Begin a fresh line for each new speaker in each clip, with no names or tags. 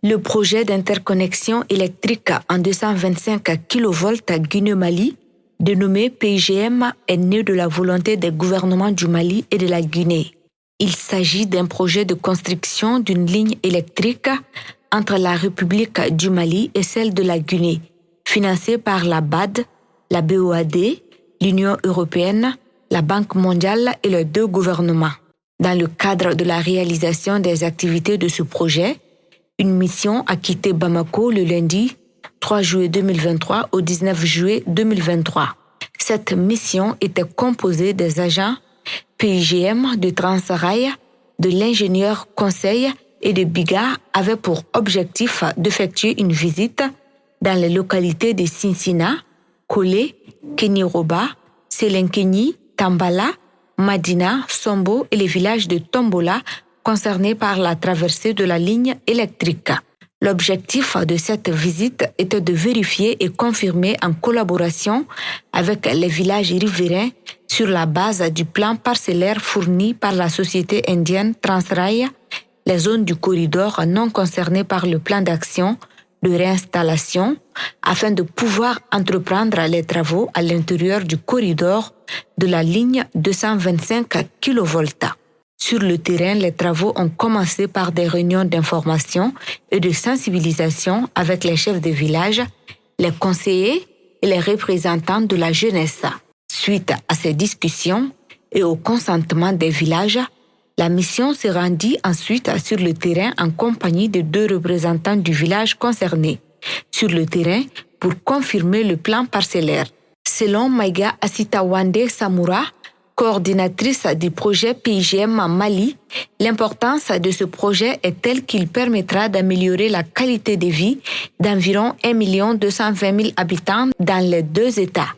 Le projet d'interconnexion électrique en 225 kV Guinée-Mali, dénommé PIGM, est né de la volonté des gouvernements du Mali et de la Guinée. Il s'agit d'un projet de construction d'une ligne électrique entre la République du Mali et celle de la Guinée, financée par la BAD, la BOAD, l'Union européenne, la Banque mondiale et les deux gouvernements. Dans le cadre de la réalisation des activités de ce projet, une mission a quitté Bamako le lundi 3 juillet 2023 au 19 juillet 2023. Cette mission était composée des agents PIGM de Transrail, de l'ingénieur conseil et de BIGA avait pour objectif d'effectuer une visite dans les localités de Sinsina, Kolé, Keniroba, Selenkeni, Tambala, Madina, Sombo et les villages de Tombola concernés par la traversée de la ligne électrique. L'objectif de cette visite était de vérifier et confirmer en collaboration avec les villages riverains sur la base du plan parcellaire fourni par la société indienne Transrail, les zones du corridor non concernées par le plan d'action de réinstallation afin de pouvoir entreprendre les travaux à l'intérieur du corridor de la ligne 225 kV. Sur le terrain, les travaux ont commencé par des réunions d'information et de sensibilisation avec les chefs de village, les conseillers et les représentants de la jeunesse. Suite à ces discussions et au consentement des villages, la mission se rendit ensuite sur le terrain en compagnie de 2 représentants du village concerné, sur le terrain pour confirmer le plan parcellaire. Selon Maïga Asitawande Samoura, coordinatrice du projet PIGM Mali, l'importance de ce projet est telle qu'il permettra d'améliorer la qualité de vie d'environ 1 220 000 habitants dans les 2 États.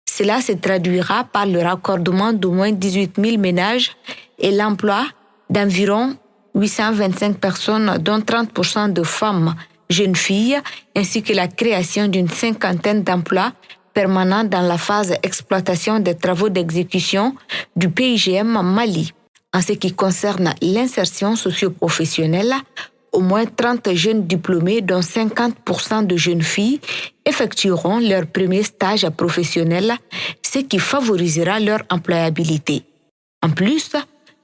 Cela se traduira par le raccordement d'au moins 18 000 ménages et l'emploi d'environ 825 personnes, dont 30% de femmes, jeunes filles, ainsi que la création d'une 50aine d'emplois permanents dans la phase exploitation des travaux d'exécution du PIGM Mali. En ce qui concerne l'insertion socio-professionnelle, au moins 30 jeunes diplômés, dont 50% de jeunes filles, effectueront leur premier stage professionnel, ce qui favorisera leur employabilité. En plus,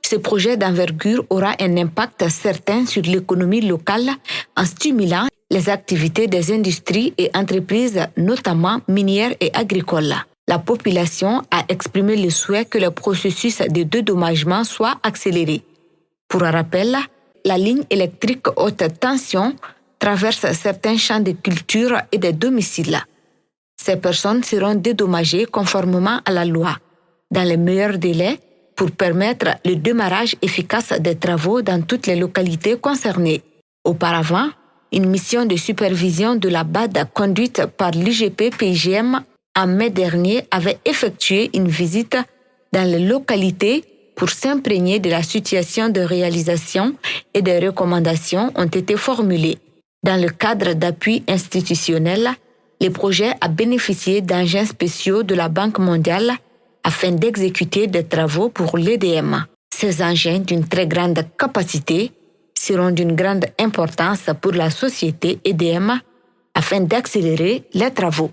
ce projet d'envergure aura un impact certain sur l'économie locale en stimulant les activités des industries et entreprises, notamment minières et agricoles. La population a exprimé le souhait que le processus de dédommagement soit accéléré. Pour rappel, la ligne électrique haute tension traverse certains champs de culture et de domiciles. Ces personnes seront dédommagées conformément à la loi, dans les meilleurs délais, pour permettre le démarrage efficace des travaux dans toutes les localités concernées. Auparavant, une mission de supervision de la BAD conduite par l'IGP PIGM en mai dernier avait effectué une visite dans les localités pour s'imprégner de la situation de réalisation et des recommandations ont été formulées. Dans le cadre d'appui institutionnel, le projet a bénéficié d'engins spéciaux de la Banque mondiale afin d'exécuter des travaux pour l'EDM. Ces engins d'une très grande capacité seront d'une grande importance pour la société EDM afin d'accélérer les travaux.